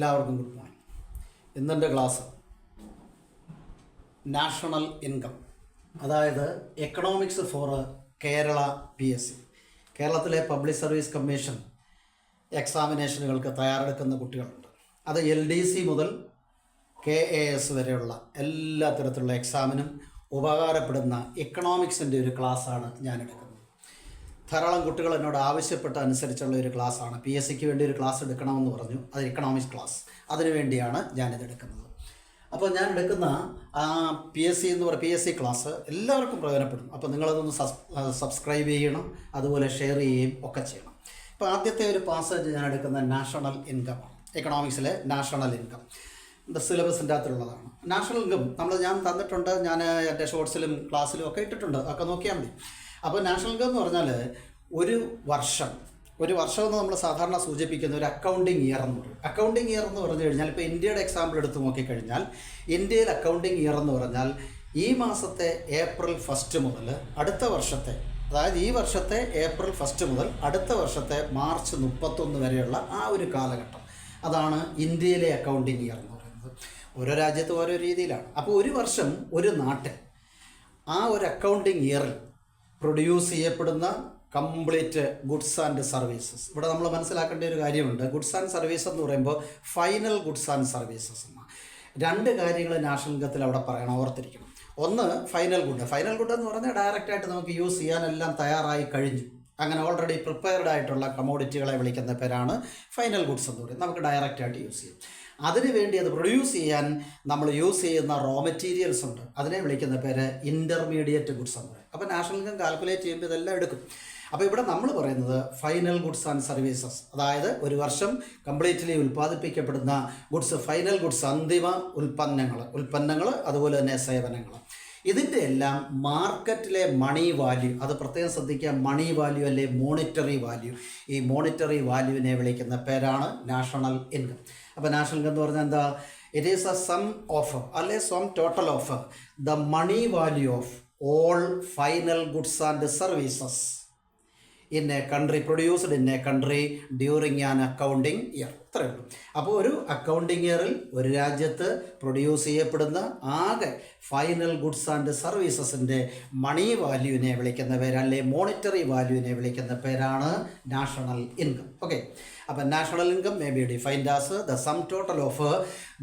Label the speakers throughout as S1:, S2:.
S1: എല്ലാവർക്കും good morning. ഇന്നെൻ്റെ class national income, അതായത് എക്കണോമിക്സ് ഫോർ കേരള PSC, കേരളത്തിലെ പബ്ലിക് സർവീസ് കമ്മീഷൻ എക്സാമിനേഷനുകൾക്ക് തയ്യാറെടുക്കുന്ന കുട്ടികളുണ്ട്. അത് LDC മുതൽ KAS വരെയുള്ള എല്ലാ തരത്തിലുള്ള എക്സാമിനും ഉപകാരപ്പെടുന്ന എക്കണോമിക്സിൻ്റെ ഒരു ക്ലാസ്സാണ് ഞാൻ എടുക്കുന്നത്. ധാരാളം കുട്ടികൾ എന്നോട് ആവശ്യപ്പെട്ട അനുസരിച്ചുള്ള ഒരു ക്ലാസ്സാണ്. PSCക്ക് വേണ്ടി ഒരു ക്ലാസ് എടുക്കണമെന്ന് പറഞ്ഞു. അത് എക്കണോമിക്സ് ക്ലാസ്, അതിനുവേണ്ടിയാണ് ഞാനിതെടുക്കുന്നത്. അപ്പോൾ ഞാൻ എടുക്കുന്ന PSC ക്ലാസ് എല്ലാവർക്കും പ്രയോജനപ്പെടും. അപ്പോൾ നിങ്ങളതൊന്ന് സബ്സ്ക്രൈബ് ചെയ്യണം, അതുപോലെ ഷെയർ ചെയ്യുകയും ഒക്കെ ചെയ്യണം. ഇപ്പോൾ ആദ്യത്തെ ഒരു പാസേജ് ഞാൻ എടുക്കുന്ന നാഷണൽ ഇൻകമാണ്. എക്കണോമിക്സിലെ നാഷണൽ ഇൻകം സിലബസിൻ്റെ അകത്തുള്ളതാണ്. നാഷണൽ ഇൻകം ഞാൻ തന്നിട്ടുണ്ട്, ഞാൻ എൻ്റെ ഷോർട്സിലും ക്ലാസ്സിലും ഒക്കെ ഇട്ടിട്ടുണ്ട്, ഒക്കെ നോക്കിയാൽ മതി. അപ്പോൾ നാഷണൽ ഇൻകം എന്ന് പറഞ്ഞാൽ ഒരു വർഷം എന്ന് നമ്മൾ സാധാരണ സൂചിപ്പിക്കുന്ന ഒരു അക്കൗണ്ടിങ് ഇയർ എന്ന് പറയും. അക്കൗണ്ടിങ് ഇയർ എന്ന് പറഞ്ഞു കഴിഞ്ഞാൽ ഇപ്പോൾ ഇന്ത്യയുടെ എക്സാമ്പിൾ എടുത്ത് നോക്കിക്കഴിഞ്ഞാൽ ഇന്ത്യയിൽ അക്കൗണ്ടിങ് ഇയർ എന്ന് പറഞ്ഞാൽ ഈ മാസത്തെ April 1 മുതൽ അടുത്ത വർഷത്തെ, അതായത് ഈ വർഷത്തെ April 1 മുതൽ അടുത്ത വർഷത്തെ March 31 വരെയുള്ള ആ ഒരു കാലഘട്ടം, അതാണ് ഇന്ത്യയിലെ അക്കൗണ്ടിങ് ഇയർ എന്ന് പറയുന്നത്. ഓരോ രാജ്യത്തും ഓരോ രീതിയിലാണ്. അപ്പോൾ ഒരു വർഷം ഒരു നാട്ടിൽ ആ ഒരു അക്കൗണ്ടിങ് ഇയറിൽ പ്രൊഡ്യൂസ് ചെയ്യപ്പെടുന്ന കംപ്ലീറ്റ് ഗുഡ്സ് ആൻഡ് സർവീസസ്, ഇവിടെ നമ്മൾ മനസ്സിലാക്കേണ്ട ഒരു കാര്യമുണ്ട്. ഗുഡ്സ് ആൻഡ് സർവീസ് എന്ന് പറയുമ്പോൾ ഫൈനൽ ഗുഡ്സ് ആൻഡ് സർവീസസ് എന്ന രണ്ട് കാര്യങ്ങൾ നാഷണൽ ഇൻകത്തിൽ അവിടെ പറയണം, ഓർത്തിരിക്കണം. ഒന്ന് ഫൈനൽ ഗുഡ് എന്ന് പറഞ്ഞാൽ ഡയറക്റ്റായിട്ട് നമുക്ക് യൂസ് ചെയ്യാനെല്ലാം തയ്യാറായി കഴിഞ്ഞു, അങ്ങനെ ഓൾറെഡി പ്രിപ്പയർഡ് ആയിട്ടുള്ള കമോഡിറ്റികളെ വിളിക്കുന്ന പേരാണ് ഫൈനൽ ഗുഡ്സ് എന്ന് പറയുന്നത്. നമുക്ക് ഡയറക്റ്റായിട്ട് യൂസ് ചെയ്യും. അതിനുവേണ്ടി അത് പ്രൊഡ്യൂസ് ചെയ്യാൻ നമ്മൾ യൂസ് ചെയ്യുന്ന റോ മെറ്റീരിയൽസ് ഉണ്ട്, അതിനെ വിളിക്കുന്ന പേര് ഇൻ്റർമീഡിയറ്റ് ഗുഡ്സ് എന്ന് പറയും. അപ്പോൾ നാഷണൽ ഇൻകം കാൽക്കുലേറ്റ് ചെയ്യുമ്പോൾ ഇതെല്ലാം എടുക്കും. അപ്പോൾ ഇവിടെ നമ്മൾ പറയുന്നത് ഫൈനൽ ഗുഡ്സ് ആൻഡ് സർവീസസ്, അതായത് ഒരു വർഷം കംപ്ലീറ്റ്ലി ഉൽപ്പാദിപ്പിക്കപ്പെടുന്ന ഗുഡ്സ്, ഫൈനൽ ഗുഡ്സ്, അന്തിമ ഉൽപ്പന്നങ്ങൾ, അതുപോലെ തന്നെ സേവനങ്ങൾ, ഇതിൻ്റെ എല്ലാം മാർക്കറ്റിലെ മണി വാല്യൂ, അത് പ്രത്യേകം ശ്രദ്ധിക്കുക, മണി വാല്യൂ അല്ലെ മോണിറ്ററി വാല്യൂ, ഈ മോണിറ്ററി വാല്യൂവിനെ വിളിക്കുന്ന പേരാണ് നാഷണൽ ഇൻകം. അപ്പോൾ നാഷണൽ ഇൻകം എന്ന് പറഞ്ഞാൽ എന്താ? It is a sum of അല്ലെ sum total of the money value of all final goods and services in a country, produced in a country during an accounting year. ഇത്രയേ ഉള്ളൂ. അപ്പോൾ ഒരു accounting ഇയറിൽ ഒരു രാജ്യത്ത് പ്രൊഡ്യൂസ് ചെയ്യപ്പെടുന്ന ആകെ ഫൈനൽ ഗുഡ്സ് ആൻഡ് സർവീസസിൻ്റെ മണി വാല്യൂവിനെ വിളിക്കുന്ന പേര്, അല്ലെ മോണിറ്ററി വാല്യൂവിനെ വിളിക്കുന്ന പേരാണ് നാഷണൽ ഇൻകം. ഓക്കെ, അപ്പോൾ national income may be defined as the sum total of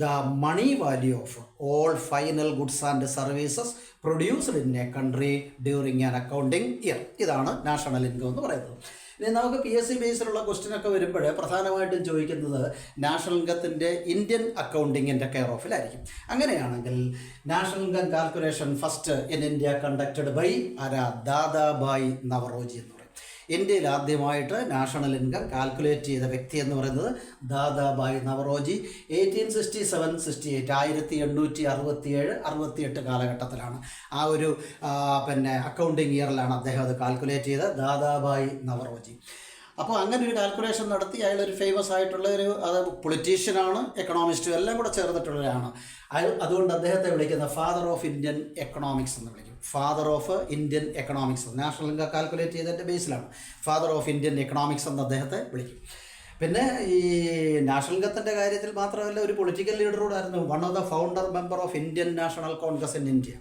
S1: the money value of all final goods and services produced in a country during an accounting year. ഇതാണ് national income എന്ന് പറയുന്നത്. ഇനി നമുക്ക് PSC ബേസിലുള്ള ക്വസ്റ്റ്യനൊക്കെ വരുമ്പോൾ പ്രധാനമായിട്ടും ചോദിക്കുന്നത് national ഇൻകത്തിൻ്റെ Indian അക്കൗണ്ടിങ്ങിൻ്റെ കെയർ ഓഫിലായിരിക്കും. അങ്ങനെയാണെങ്കിൽ national income calculation first in India conducted by Dadabhai Naoroji എന്ന് പറയും. ഇന്ത്യയിൽ ആദ്യമായിട്ട് നാഷണൽ ഇൻകം കാൽക്കുലേറ്റ് ചെയ്ത വ്യക്തി എന്ന് പറയുന്നത് ദാദാഭായ് നവറോജി 1867 1867 കാലഘട്ടത്തിലാണ്. ആ ഒരു അക്കൗണ്ടിങ് ഇയറിലാണ് അദ്ദേഹം അത് കാൽക്കുലേറ്റ് ചെയ്തത്, ദാദാഭായ് നവറോജി. അപ്പോൾ അങ്ങനെ ഒരു കാൽക്കുലേഷൻ നടത്തി അയാളൊരു ഫേമസ് ആയിട്ടുള്ള അത് പൊളിറ്റീഷ്യനാണ്, എക്കണോമിസ്റ്റും എല്ലാം കൂടെ ചേർന്നിട്ടുള്ളവരാണ്. അതുകൊണ്ട് അദ്ദേഹത്തെ വിളിക്കുന്ന ഫാദർ ഓഫ് ഇന്ത്യൻ എക്കണോമിക്സ് എന്ന് വിളിക്കും. Father of Indian economics, national income calculate ചെയ്തതിൻ്റെ ബേസിലാണ് ഫാദർ ഓഫ് ഇന്ത്യൻ എക്കണോമിക്സ് എന്ന് അദ്ദേഹത്തെ വിളിക്കും. പിന്നെ ഈ നാഷണൽ ഇൻകത്തിൻ്റെ കാര്യത്തിൽ മാത്രമല്ല, ഒരു പൊളിറ്റിക്കൽ ലീഡറോടായിരുന്നു, one of the founder member of Indian National Congress in India.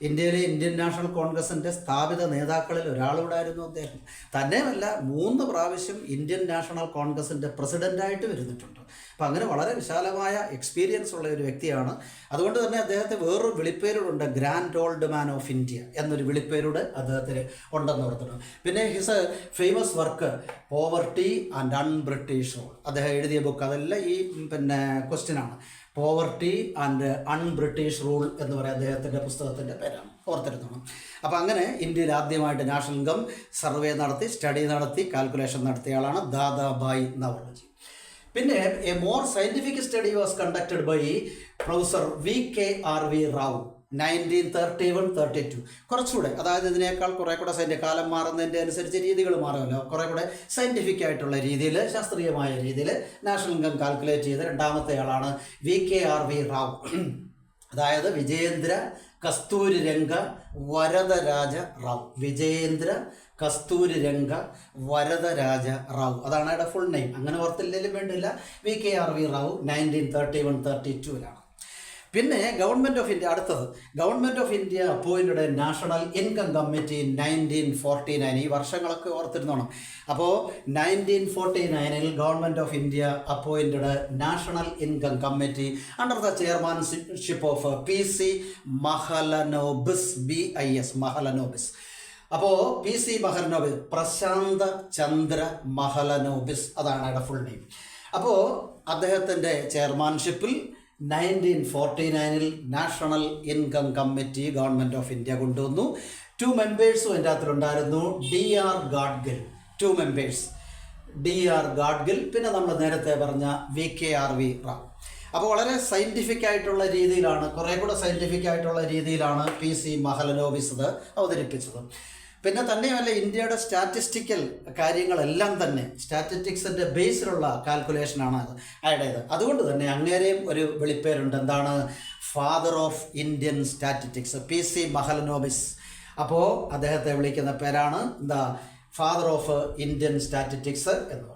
S1: ഇന്ത്യയിലെ ഇന്ത്യൻ നാഷണൽ കോൺഗ്രസിൻ്റെ സ്ഥാപിത നേതാക്കളിൽ ഒരാളോടായിരുന്നു അദ്ദേഹം. തന്നെയുമല്ല, 3 പ്രാവശ്യം ഇന്ത്യൻ നാഷണൽ കോൺഗ്രസിൻ്റെ പ്രസിഡൻ്റായിട്ട് വരുന്നിട്ടുണ്ട്. അപ്പം അങ്ങനെ വളരെ വിശാലമായ എക്സ്പീരിയൻസ് ഉള്ള ഒരു വ്യക്തിയാണ്. അതുകൊണ്ട് തന്നെ അദ്ദേഹത്തെ വേറൊരു വിളിപ്പേരോടുണ്ട്, grand old man of India എന്നൊരു വിളിപ്പേരോട് അദ്ദേഹത്തിന് ഉണ്ടെന്ന് ഓർത്തിട്ടുണ്ട്. പിന്നെ his famous work poverty and unbritish rule, അദ്ദേഹം എഴുതിയ ബുക്ക്, അതെല്ലാം ഈ ക്വസ്റ്റ്യനാണ്. പോവർട്ടി ആൻഡ് അൺബ്രിട്ടീഷ് റൂൾ എന്ന് പറയുന്ന അദ്ദേഹത്തിൻ്റെ പുസ്തകത്തിൻ്റെ പേരാണ്, ഓർത്തിരുന്നതാണ്. അപ്പോൾ അങ്ങനെ ഇന്ത്യയിൽ ആദ്യമായിട്ട് നാഷണൽ ഇൻകം സർവേ നടത്തി, സ്റ്റഡി നടത്തി, കാൽക്കുലേഷൻ നടത്തിയ ആളാണ് ദാദാഭായ് നവറോജി. പിന്നെ a more scientific study was conducted by professor VKRV Rao 1931-32. കുറച്ചുകൂടെ, അതായത് ഇതിനേക്കാൾ കുറേ കൂടെ കാലം മാറുന്നതിൻ്റെ അനുസരിച്ച് രീതികൾ മാറുമല്ലോ, കുറേ കൂടെ സയൻറ്റിഫിക് ആയിട്ടുള്ള രീതിയിൽ, ശാസ്ത്രീയമായ രീതിയിൽ നാഷണൽ ഇൻകം കാൽക്കുലേറ്റ് ചെയ്ത രണ്ടാമത്തെ ആളാണ് VKRV റാവു. അതായത് വിജയേന്ദ്ര കസ്തൂരി രംഗ വരദരാജ റാവു. വിജയേന്ദ്ര കസ്തൂരി രംഗ വരദരാജ റാവു, അതാണ് അയാളുടെ ഫുൾ നെയിം. അങ്ങനെ ഓർത്തില്ലെങ്കിലും വേണ്ടില്ല. VKRV റാവു 1931-32 പിന്നെ ഗവൺമെൻറ് ഓഫ് ഇന്ത്യ, അടുത്തത് government of India appointed national income committee 1949. ഈ വർഷങ്ങളൊക്കെ ഓർത്തിരുന്നോണം. അപ്പോൾ 1949 government of India appointed national income committee under the chairmanship of PC Mahalanobis, BIS Mahalanobis. അപ്പോൾ PC മഹലനോബിസ്, പ്രശാന്ത ചന്ദ്ര മഹലനോബിസ്, അതാണ് അയാളുടെ ഫുൾ നെയിം. അപ്പോൾ അദ്ദേഹത്തിൻ്റെ ചെയർമാൻഷിപ്പിൽ 1949 national income committee government of India കൊണ്ടുവന്നു. 2 മെമ്പേഴ്സും അതിൻ്റെ അകത്തിലുണ്ടായിരുന്നു. DR Gadgil, 2 members, DR Gadgil. പിന്നെ നമ്മൾ നേരത്തെ പറഞ്ഞ VKRV റാവു. അപ്പോൾ വളരെ സയൻറ്റിഫിക് ആയിട്ടുള്ള രീതിയിലാണ്, കുറേ കൂടെ സയൻറ്റിഫിക് ആയിട്ടുള്ള രീതിയിലാണ് PC മഹലനോബിസ് ഇത് അവതരിപ്പിച്ചത്. പിന്നെ തന്നെയല്ല, ഇന്ത്യയുടെ സ്റ്റാറ്റിസ്റ്റിക്കൽ കാര്യങ്ങളെല്ലാം തന്നെ സ്റ്റാറ്റിസ്റ്റിക്സിൻ്റെ ബേസിലുള്ള കാൽക്കുലേഷനാണ് അയാളുടേത്. അതുകൊണ്ട് തന്നെ അങ്ങേരെയും ഒരു വിളിപ്പേരുണ്ട്. എന്താണ്? Father of Indian statistics, PC Mahalanobis. അപ്പോൾ അദ്ദേഹത്തെ വിളിക്കുന്ന പേരാണ് എന്താ? ഫാദർ ഓഫ് ഇന്ത്യൻ സ്റ്റാറ്റിസ്റ്റിക്സ് എന്ന് പറയും.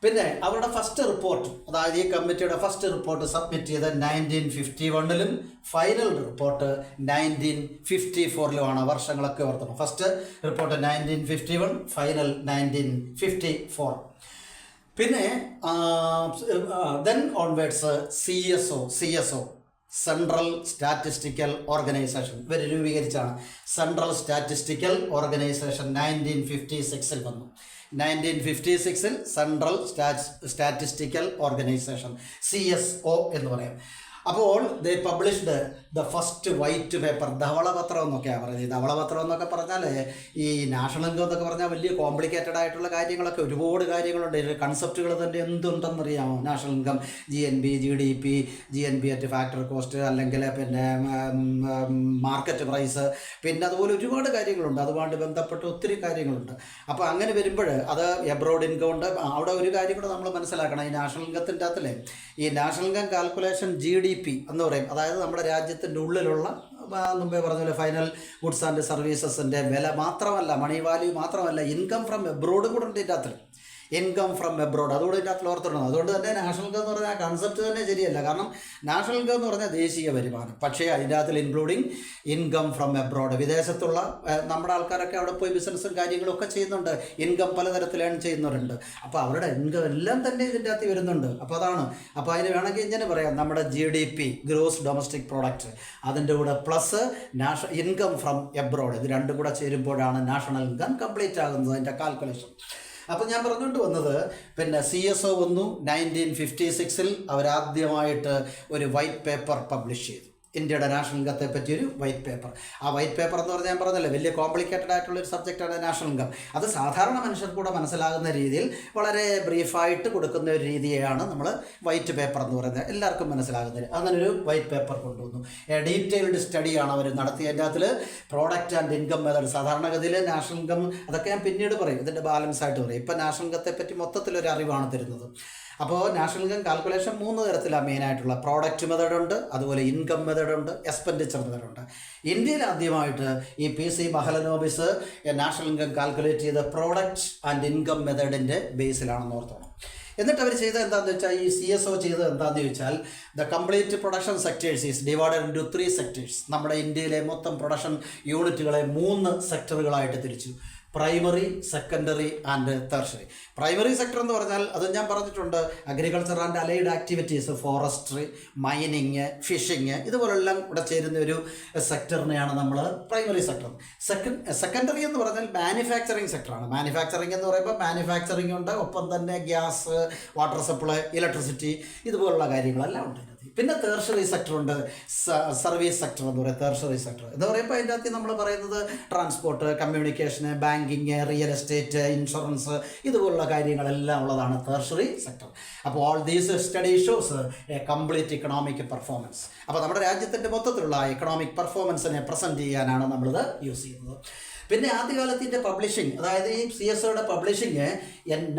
S1: പിന്നെ അവരുടെ ഫസ്റ്റ് റിപ്പോർട്ട്, അതായത് ഈ കമ്മിറ്റിയുടെ ഫസ്റ്റ് റിപ്പോർട്ട് സബ്മിറ്റ് ചെയ്ത് 1951 ഫൈനൽ റിപ്പോർട്ട് 1954 വർഷങ്ങളൊക്കെ ഓർത്തണം. First report 1951, final 1954. പിന്നെ then onwards CSO central statistical organisation ഇവർ രൂപീകരിച്ചാണ്. സെൻട്രൽ സ്റ്റാറ്റിസ്റ്റിക്കൽ ഓർഗനൈസേഷൻ 1956 വന്നു. 1956 സെൻട്രൽ സ്റ്റാറ്റിസ്റ്റിക്കൽ ഓർഗനൈസേഷൻ, CSO എന്ന് പറയും. അപ്പോൾ they published the first white paper, ധവളപത്രം എന്നൊക്കെയാണ് പറയുന്നത്. ധവളപത്രം എന്നൊക്കെ പറഞ്ഞാൽ ഈ നാഷണൽ ഇൻകം എന്നൊക്കെ പറഞ്ഞാൽ വലിയ കോംപ്ലിക്കേറ്റഡ് ആയിട്ടുള്ള കാര്യങ്ങളൊക്കെ ഒരുപാട് കാര്യങ്ങളുണ്ട്. കൺസെപ്റ്റുകൾ തന്നെ എന്തുണ്ടെന്നറിയാമോ? National income, GNB, GDP, GNB at factory cost, അല്ലെങ്കിൽ പിന്നെ മാർക്കറ്റ് പ്രൈസ്, പിന്നെ അതുപോലെ ഒരുപാട് കാര്യങ്ങളുണ്ട്. അതുമായിട്ട് ബന്ധപ്പെട്ട് ഒത്തിരി കാര്യങ്ങളുണ്ട്. അപ്പോൾ അങ്ങനെ വരുമ്പോൾ അത് എബ്രോഡ് ഇൻകം ഉണ്ട്. അവിടെ ഒരു കാര്യം കൂടെ നമ്മൾ മനസ്സിലാക്കണം. ഈ നാഷണൽ ഇൻകത്തിൻ്റെ അകത്തില്ലേ, ഈ നാഷണൽ ഇൻകം കാൽക്കുലേഷൻ GDP എന്ന് പറയും. അതായത് നമ്മുടെ രാജ്യത്തിൻ്റെ ഉള്ളിലുള്ള മുമ്പേ പറഞ്ഞ പോലെ ഫൈനൽ ഗുഡ്സ് ആൻഡ് സർവീസസിൻ്റെ വില മാത്രമല്ല, മണി വാല്യൂ മാത്രമല്ല, ഇൻകം ഫ്രം എബ്രോഡും കൂടെ ഉണ്ട് ഇതിൻ്റെ അകത്ത്. ഇൻകം ഫ്രം എബ്രോഡ്, അതുകൊണ്ട് ഇതിൻ്റെ അകത്ത് ഓർത്തിടണം. അതുകൊണ്ട് തന്നെ നാഷണൽ ഇൻകം എന്ന് പറഞ്ഞാൽ കൺസെപ്റ്റ് തന്നെ ശരിയല്ല. കാരണം നാഷണൽ ഇൻകം എന്ന് പറഞ്ഞാൽ ദേശീയ വരുമാനം, പക്ഷേ അതിൻ്റെ അകത്തിൽ ഇൻക്ലൂഡിങ് ഇൻകം ഫ്രം എബ്രോഡ്. വിദേശത്തുള്ള നമ്മുടെ ആൾക്കാരൊക്കെ അവിടെ പോയി ബിസിനസ്സും കാര്യങ്ങളൊക്കെ ചെയ്യുന്നുണ്ട്. ഇൻകം പലതരത്തിൽ ഏൺ ചെയ്യുന്നവരുണ്ട്. അപ്പോൾ അവരുടെ ഇൻകം എല്ലാം തന്നെ ഇതിൻ്റെ അകത്ത് വരുന്നുണ്ട്. അപ്പോൾ അതാണ്. അപ്പോൾ അതിന് വേണമെങ്കിൽ ഇങ്ങനെ പറയാം, നമ്മുടെ GDP ഗ്രോസ് ഡൊമസ്റ്റിക് പ്രോഡക്റ്റ്, അതിൻ്റെ കൂടെ പ്ലസ് ഇൻകം ഫ്രം എബ്രോഡ്, ഇത് രണ്ടും കൂടെ ചേരുമ്പോഴാണ് നാഷണൽ ഇൻകം കംപ്ലീറ്റ് ആകുന്നത്, അതിൻ്റെ കാൽക്കുലേഷൻ. അപ്പോൾ ഞാൻ പറഞ്ഞുകൊണ്ട് വന്നത്, പിന്നെ CSO വന്നു 1956. അവരാദ്യമായിട്ട് ഒരു വൈറ്റ് പേപ്പർ പബ്ലിഷ് ചെയ്തു. ഇന്ത്യയുടെ നാഷണൽ ഇൻകത്തെ പറ്റിയൊരു വൈറ്റ് പേപ്പർ. ആ വൈറ്റ് പേപ്പർ എന്ന് പറഞ്ഞാൽ ഞാൻ പറഞ്ഞല്ലേ, വലിയ കോംപ്ലിക്കേറ്റഡ് ആയിട്ടുള്ളൊരു സബ്ജക്റ്റാണ് നാഷണൽ ഇൻകം. അത് സാധാരണ മനുഷ്യർക്ക് കൂടെ മനസ്സിലാകുന്ന രീതിയിൽ വളരെ ബ്രീഫായിട്ട് കൊടുക്കുന്ന ഒരു രീതിയാണ് നമ്മൾ വൈറ്റ് പേപ്പർ എന്ന് പറയുന്നത്, എല്ലാവർക്കും മനസ്സിലാകുന്നത്. അങ്ങനൊരു വൈറ്റ് പേപ്പർ കൊണ്ടുവന്നു. ഡീറ്റെയിൽഡ് സ്റ്റഡിയാണ് അവർ നടത്തിയതിൻ്റെ അതിൽ പ്രോഡക്റ്റ് ആൻഡ് ഇൻകം മെത്തേഡ്. സാധാരണഗതിയിൽ നാഷണൽ ഇൻകം അതൊക്കെ ഞാൻ പിന്നീട് പറയും, ഇതിൻ്റെ ബാലൻസ് ആയിട്ട് പറയും. ഇപ്പം നാഷണൽ ഇൻകത്തെ പറ്റി മൊത്തത്തിലൊരു അറിവാണ് തരുന്നത്. അപ്പോൾ നാഷണൽ ഇൻകം കാൽക്കുലേഷൻ 3 തരത്തിലാണ് മെയിനായിട്ടുള്ള. പ്രോഡക്റ്റ് മെത്തേഡ് ഉണ്ട്, അതുപോലെ ഇൻകം മെത്തേഡ് ഉണ്ട്, എക്സ്പെൻഡിച്ചർ മെത്തേഡ് ഉണ്ട്. ഇന്ത്യയിൽ ആദ്യമായിട്ട് ഈ PC Mahalanobis national income calculate ചെയ്ത പ്രോഡക്റ്റ് ആൻഡ് ഇൻകം മെത്തേഡിൻ്റെ ബേസിലാണെന്ന് ഓർത്തോണം. എന്നിട്ട് അവർ ചെയ്തത് എന്താണെന്ന് വെച്ചാൽ, ഈ CSO ചെയ്തത് എന്താണെന്ന് ചോദിച്ചാൽ, the complete production sectors is divided into 3 sectors. നമ്മുടെ ഇന്ത്യയിലെ മൊത്തം പ്രൊഡക്ഷൻ യൂണിറ്റുകളെ 3 സെക്ടറുകളായിട്ട് തിരിച്ചു. Primary, secondary and tertiary. Primary sector എന്ന് പറഞ്ഞാൽ അത് ഞാൻ പറഞ്ഞിട്ടുണ്ട്, agriculture and allied activities, forestry, mining, fishing, ഇതുപോലെല്ലാം ഇവിടെ ചേരുന്ന ഒരു സെക്ടറിനെയാണ് നമ്മൾ പ്രൈമറി സെക്ടർ. സെക്കൻഡറി എന്ന് പറഞ്ഞാൽ മാനുഫാക്ചറിങ് സെക്ടറാണ്. മാനുഫാക്ചറിങ് എന്ന് പറയുമ്പോൾ മാനുഫാക്ചറിങ് ഉണ്ട്, ഒപ്പം തന്നെ ഗ്യാസ്, വാട്ടർ സപ്ലൈ, ഇലക്ട്രിസിറ്റി, ഇതുപോലുള്ള കാര്യങ്ങളെല്ലാം ഉണ്ട്. പിന്നെ ടേർഷറി സെക്ടർ ഉണ്ട്, സർവീസ് സെക്ടർ എന്ന് പറയും. ടേർഷറി സെക്ടർ എന്ന് പറയുമ്പോൾ അതിൻ്റെ അകത്ത് നമ്മൾ പറയുന്നത് ട്രാൻസ്പോർട്ട്, കമ്മ്യൂണിക്കേഷന്, ബാങ്കിങ്, റിയൽ എസ്റ്റേറ്റ്, ഇൻഷുറൻസ്, ഇതുപോലുള്ള കാര്യങ്ങളെല്ലാം ഉള്ളതാണ് ടേർഷറി സെക്ടർ. അപ്പോൾ all these study shows A complete economic performance. അപ്പോൾ നമ്മുടെ രാജ്യത്തിൻ്റെ മൊത്തത്തിലുള്ള എക്കണോമിക് പെർഫോമൻസിനെ പ്രസൻറ്റ് ചെയ്യാനാണ് നമ്മളിത് യൂസ് ചെയ്യുന്നത്. പിന്നെ ആദ്യകാലത്ത് ഇതിൻ്റെ പബ്ലിഷിംഗ്, അതായത് ഈ CSOയുടെ പബ്ലിഷിംഗ്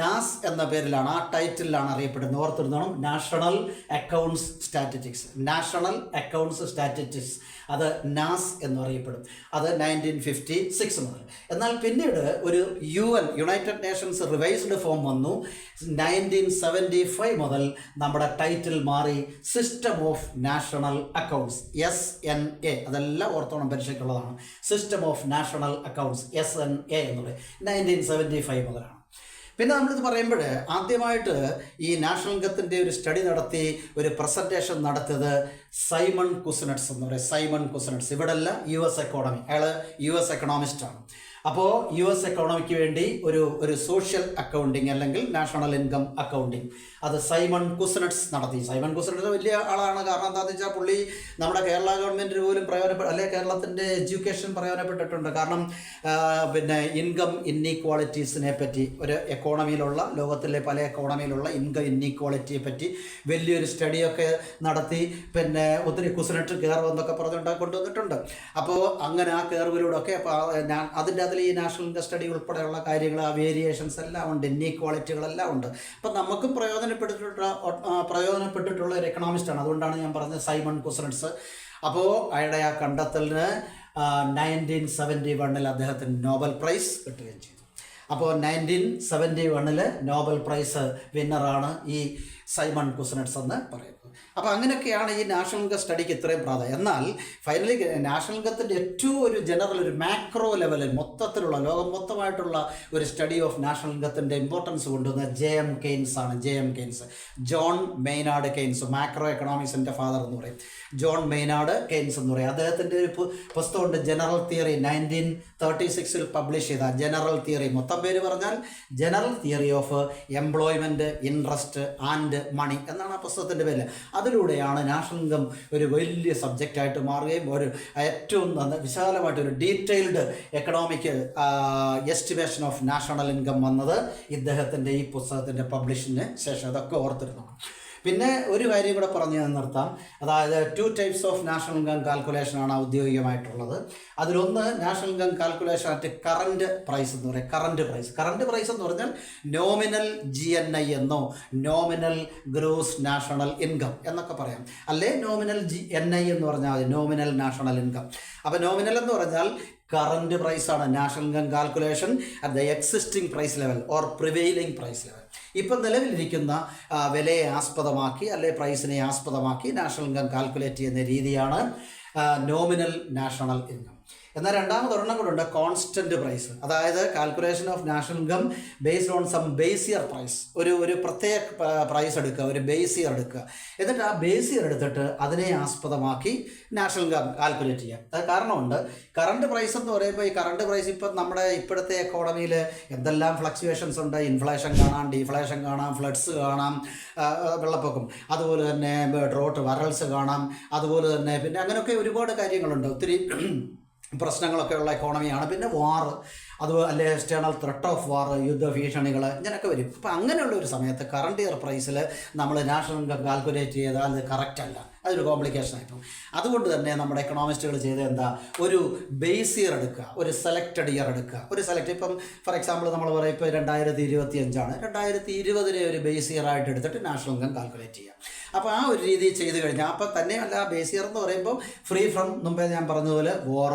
S1: നാസ് എന്ന പേരിലാണ്, ആ ടൈറ്റിലാണ് അറിയപ്പെടുന്നത്. ഓർത്തിരുന്നോണം, national accounts statistics, national accounts statistics, അത് നാസ് എന്നറിയപ്പെടും. അത് 1956 മുതൽ. എന്നാൽ പിന്നീട് ഒരു യുണൈറ്റഡ് നേഷൻസ് റിവൈസ്ഡ് ഫോം വന്നു. 1975 മുതൽ നമ്മുടെ ടൈറ്റിൽ മാറി system of national accounts, SNA. അതെല്ലാം ഓർത്തോണം, പരീക്ഷയ്ക്കുള്ളതാണ്. System of national accounts, SNA എന്നുള്ളത് 1975 മുതലാണ്. പിന്നെ നമ്മളിത് പറയുമ്പോൾ ആദ്യമായിട്ട് ഈ നാഷണൽ ഇൻകത്തിൻ്റെ ഒരു സ്റ്റഡി നടത്തി ഒരു പ്രസൻറ്റേഷൻ നടത്തിയത് സൈമൺ കുസ്നെറ്റ്സ് എന്ന് പറയും. സൈമൺ കുസ്നെറ്റ്സ് ഇവിടെല്ല US എക്കോണമി, അയാൾ US എക്കണോമിസ്റ്റാണ്. അപ്പോൾ US എക്കോണമിക്ക് വേണ്ടി ഒരു സോഷ്യൽ അക്കൗണ്ടിങ് അല്ലെങ്കിൽ നാഷണൽ ഇൻകം അക്കൗണ്ടിങ് അത് സൈമൺ കുസ്നെറ്റ്സ് നടത്തി. സൈമൺ കുസ്നെറ്റ്സ് വലിയ ആളാണ്. കാരണം എന്താണെന്ന് വെച്ചാൽ പുള്ളി നമ്മുടെ കേരള ഗവൺമെൻറ്റിന് പോലും അല്ലെങ്കിൽ കേരളത്തിൻ്റെ എഡ്യൂക്കേഷൻ പ്രയോജനപ്പെട്ടിട്ടുണ്ട്. കാരണം പിന്നെ ഇൻകം ഇന്നീക്വാളിറ്റീസിനെ പറ്റി, ഒരു എക്കോണമിയിലുള്ള, ലോകത്തിലെ പല എക്കോണമിയിലുള്ള ഇൻകം ഇന്നീക്വാളിറ്റിയെ പറ്റി വലിയൊരു സ്റ്റഡിയൊക്കെ നടത്തി. പിന്നെ ഒത്തിരി കുസ്നെറ്റ് കെയർവ് എന്നൊക്കെ കൊണ്ടുവന്നിട്ടുണ്ട്. അപ്പോൾ അങ്ങനെ ആ കെയർവിലൂടെ ഒക്കെ അതിൻ്റെ ഈ നാഷണൽ ഇൻകം സ്റ്റഡി ഉൾപ്പെടെയുള്ള കാര്യങ്ങൾ, ആ വേരിയേഷൻസ് എല്ലാം ഉണ്ട്, ഇന്നീക്വാളിറ്റികളെല്ലാം ഉണ്ട്. അപ്പം നമുക്കും പ്രയോജനപ്പെട്ടിട്ടുള്ള ഒരു എക്കണോമിസ്റ്റാണ്. അതുകൊണ്ടാണ് ഞാൻ പറഞ്ഞത് സൈമൺ കുസ്നെറ്റ്സ്. അപ്പോൾ അയാളുടെ ആ കണ്ടെത്തലിന് 1971 അദ്ദേഹത്തിന് നോബൽ പ്രൈസ് കിട്ടുകയും ചെയ്തു. അപ്പോൾ 1971 നോബൽ പ്രൈസ് വിന്നറാണ് ഈ സൈമൺ കുസ്നെറ്റ്സ് എന്ന് പറയുന്നത്. അപ്പോൾ അങ്ങനെയൊക്കെയാണ് ഈ നാഷണൽ ഇൻകം സ്റ്റഡിക്ക് ഇത്രയും പ്രാധാന്യം. എന്നാൽ ഫൈനലി നാഷണൽ ഇൻകത്തിൻ്റെ ഏറ്റവും ഒരു ജനറൽ, ഒരു മാക്രോ ലെവലിൽ മൊത്തത്തിലുള്ള ലോകം മൊത്തമായിട്ടുള്ള ഒരു സ്റ്റഡി ഓഫ് നാഷണൽ ഇൻകത്തിൻ്റെ ഇമ്പോർട്ടൻസ് കൊണ്ടുവന്ന JM കെയ്ൻസ് ആണ്. JM Keynes, John Maynard Keynes, macro എക്കണോമിക്സിൻ്റെ ഫാദർ എന്ന് പറയും. ജോൺ മെയ്നാർഡ് കെയ്ൻസ് എന്ന് പറയും. അദ്ദേഹത്തിൻ്റെ ഒരു പുസ്തകമുണ്ട് ജനറൽ തിയറി, 1936 പബ്ലിഷ് ചെയ്ത ജനറൽ തിയറി. മൊത്തം പേര് പറഞ്ഞാൽ general theory of employment, interest and money എന്നാണ് ആ പുസ്തകത്തിൻ്റെ പേര്. അതിലൂടെയാണ് നാഷണൽ ഇൻകം ഒരു വലിയ സബ്ജക്റ്റായിട്ട് മാറുകയും ഒരു ഏറ്റവും വിശാലമായിട്ടൊരു detailed economic estimation of national income വന്നത് ഇദ്ദേഹത്തിൻ്റെ ഈ പുസ്തകത്തിൻ്റെ പബ്ലിഷിന് ശേഷം. അതൊക്കെ ഓർത്തിരുന്നു. പിന്നെ ഒരു കാര്യം കൂടെ പറഞ്ഞ് നിർത്താം. അതായത് 2 types ഓഫ് നാഷണൽ ഇൻകം കാൽക്കുലേഷനാണ് ഔദ്യോഗികമായിട്ടുള്ളത്. അതിലൊന്ന് national income calculation at current price എന്ന് പറയും. കറൻറ്റ് പ്രൈസ് എന്ന് പറഞ്ഞാൽ നോമിനൽ GNI എന്നോ നോമിനൽ ഗ്രോസ് നാഷണൽ ഇൻകം എന്നൊക്കെ പറയാം. അല്ലേ നോമിനൽ NI എന്ന് പറഞ്ഞാൽ മതി, നോമിനൽ നാഷണൽ ഇൻകം. അപ്പോൾ നോമിനൽ എന്ന് പറഞ്ഞാൽ കറൻറ്റ് പ്രൈസാണ് national income calculation at the existing price level or prevailing price level. ഇപ്പം നിലവിലിരിക്കുന്ന വിലയെ ആസ്പദമാക്കി അല്ലെ പ്രൈസിനെ ആസ്പദമാക്കി നാഷണൽ ഇൻകം കാൽക്കുലേറ്റ് ചെയ്യുന്ന രീതിയാണ് നോമിനൽ നാഷണൽ ഇൻകം. എന്നാൽ രണ്ടാമതൊരെണ്ണം കൂടെ ഉണ്ട്, കോൺസ്റ്റൻറ്റ് പ്രൈസ്. അതായത് calculation of national income based on some base year price. ഒരു പ്രത്യേക പ്രൈസ് എടുക്കുക, ഒരു ബേസ് ഇയർ എടുക്കുക. എന്നിട്ട് ആ ബേസ് ഇയർ എടുത്തിട്ട് അതിനെ ആസ്പദമാക്കി നാഷണൽ ഇൻകം കാൽക്കുലേറ്റ് ചെയ്യാം. അത് കാരണമുണ്ട്. കറണ്ട് പ്രൈസ് എന്ന് പറയുമ്പോൾ ഈ കറണ്ട് പ്രൈസ് ഇപ്പം നമ്മുടെ ഇപ്പോഴത്തെ എക്കോണമിയിൽ എന്തെല്ലാം ഫ്ലക്ച്വേഷൻസ് ഉണ്ട്. ഇൻഫ്ലേഷൻ കാണാം, ഡീഫ്ലേഷൻ കാണാം, ഫ്ലഡ്സ് കാണാം, വെള്ളപ്പൊക്കം, അതുപോലെ തന്നെ ഡ്രോട്ട് വരൾസ് കാണാം, അതുപോലെ തന്നെ പിന്നെ അങ്ങനെയൊക്കെ ഒരുപാട് കാര്യങ്ങളുണ്ട്. ഒത്തിരി പ്രശ്നങ്ങളൊക്കെ ഉള്ള എക്കോണമിയാണ്. പിന്നെ വാർ, അതുപോലെ അല്ലെ എക്സ്റ്റേണൽ ത്രെട്ട് ഓഫ് വാർ, യുദ്ധഭീഷണികൾ ഇങ്ങനെയൊക്കെ വരും. അപ്പം അങ്ങനെയുള്ള ഒരു സമയത്ത് കറണ്ട് ഇയർ പ്രൈസിൽ നമ്മൾ നാഷണൽ ഇൻകം കാൽക്കുലേറ്റ് ചെയ്താൽ അത് കറക്റ്റ് അല്ല, അതൊരു കോംപ്ലിക്കേഷൻ ആയിപ്പോൾ. അതുകൊണ്ട് തന്നെ നമ്മുടെ എക്കണോമിസ്റ്റുകൾ ചെയ്തത് എന്താ, ഒരു ബേസ് ഇയർ എടുക്കുക, ഒരു സെലക്റ്റഡ് ഇയർ എടുക്കുക. ഇപ്പം ഫോർ എക്സാമ്പിൾ നമ്മൾ പറയും ഇപ്പോൾ 2025 2020 ഒരു ബേസ് ഇയർ ആയിട്ട് എടുത്തിട്ട് നാഷണൽ ഇൻകം കാൽക്കുലേറ്റ് ചെയ്യുക. അപ്പോൾ ആ ഒരു രീതി ചെയ്ത് കഴിഞ്ഞാൽ അപ്പം തന്നെയല്ല, ബേസ് ഇയർ എന്ന് പറയുമ്പോൾ ഫ്രീ ഫ്രം, മുമ്പേ ഞാൻ പറഞ്ഞതുപോലെ war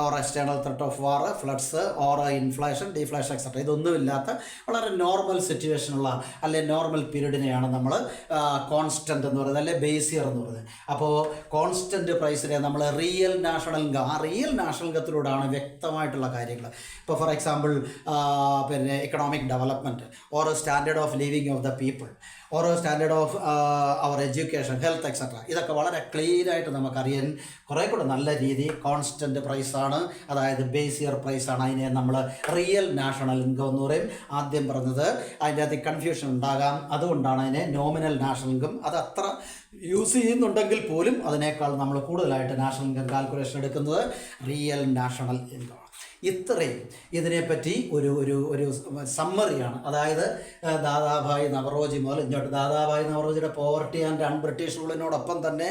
S1: or external threat of war, floods or inflation, deflation et cetera ഇതൊന്നുമില്ലാത്ത വളരെ നോർമൽ സിറ്റുവേഷനുള്ള അല്ലെ നോർമൽ പീരീഡിനെയാണ് നമ്മൾ കോൺസ്റ്റൻ്റ് എന്ന് പറയുന്നത്, അല്ലെ ബേസ് ഇയർ എന്ന് പറയുന്നത്. അപ്പോൾ കോൺസ്റ്റൻറ്റ് പ്രൈസിനെ നമ്മൾ റിയൽ നാഷണൽ ഇൻകം, ആ റിയൽ നാഷണൽ ഇൻകത്തിലൂടെയാണ് വ്യക്തമായിട്ടുള്ള കാര്യങ്ങൾ. ഇപ്പോൾ ഫോർ എക്സാമ്പിൾ പിന്നെ economic development or standard of living of the people ഓരോ സ്റ്റാൻഡേർഡ് ഓഫ് അവർ എഡ്യൂക്കേഷൻ, ഹെൽത്ത് എക്സെട്ര ഇതൊക്കെ വളരെ ക്ലിയറായിട്ട് നമുക്കറിയാൻ കുറേ കൂടെ നല്ല രീതി കോൺസ്റ്റൻറ്റ് പ്രൈസാണ്, അതായത് ബേസ് ഇയർ പ്രൈസാണ്. അതിനെ നമ്മൾ റിയൽ നാഷണൽ ഇൻകം എന്ന് പറയും. ആദ്യം പറഞ്ഞത് അതിൻ്റെ അകത്ത് കൺഫ്യൂഷൻ ഉണ്ടാകാം, അതുകൊണ്ടാണ് അതിനെ നോമിനൽ നാഷണൽ ഇൻകം. അത് അത്ര യൂസ് ചെയ്യുന്നുണ്ടെങ്കിൽ പോലും അതിനേക്കാൾ നമ്മൾ കൂടുതലായിട്ട് നാഷണൽ ഇൻകം കാൽക്കുലേഷൻ എടുക്കുന്നത് റിയൽ നാഷണൽ ഇൻകം. ഇത്രയും ഇതിനെപ്പറ്റി ഒരു ഒരു ഒരു സമ്മറിയാണ്. അതായത് ദാദാഭായ് നവറോജി മുതൽ ഇങ്ങോട്ട് ദാദാഭായ് നവറോജിയുടെ പോവർട്ടി ആൻഡ് ബ്രിട്ടീഷ് റൂളിനോടൊപ്പം തന്നെ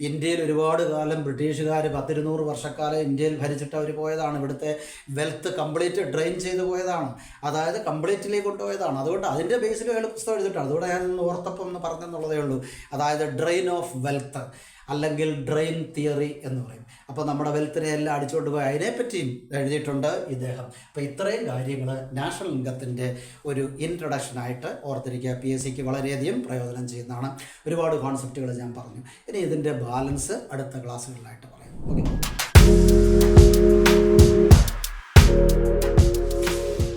S1: ഇന്ത്യയിൽ ഒരുപാട് കാലം ബ്രിട്ടീഷുകാർ 100-200 വർഷക്കാലം ഇന്ത്യയിൽ ഭരിച്ചിട്ട് അവർ പോയതാണ്. ഇവിടുത്തെ വെൽത്ത് കംപ്ലീറ്റ് ഡ്രെയിൻ ചെയ്ത് പോയതാണ്. അതായത് കംപ്ലീറ്റ്ലി കൊണ്ടുപോയതാണ്. അതുകൊണ്ട് അതിൻ്റെ ബേസിൽ അയാൾ പുസ്തകം എഴുതിയിട്ടാണ്. അതുകൊണ്ട് ഞാൻ ഓർത്തപ്പം ഒന്ന് പറഞ്ഞെന്നുള്ളതേ ഉള്ളൂ. അതായത് ഡ്രെയിൻ ഓഫ് വെൽത്ത് അല്ലെങ്കിൽ ഡ്രെയിൻ തിയറി എന്ന് പറയും. അപ്പോൾ നമ്മുടെ വെൽത്തിനെ എല്ലാം അടിച്ചുകൊണ്ട് പോയി അതിനെപ്പറ്റിയും എഴുതിയിട്ടുണ്ട് ഇദ്ദേഹം. അപ്പോൾ ഇത്രയും കാര്യങ്ങൾ നാഷണൽ ഇൻകത്തിൻ്റെ ഒരു ഇൻട്രൊഡക്ഷനായിട്ട് ഓർത്തിരിക്കുക. PSCക്ക് വളരെയധികം പ്രയോജനം ചെയ്യുന്നതാണ്. ഒരുപാട് കോൺസെപ്റ്റുകൾ ഞാൻ പറഞ്ഞു. ഇനി ഇതിൻ്റെ ബാലൻസ് അടുത്ത ക്ലാസ്സുകളിലായിട്ട് പറയാം. ഓക്കെ.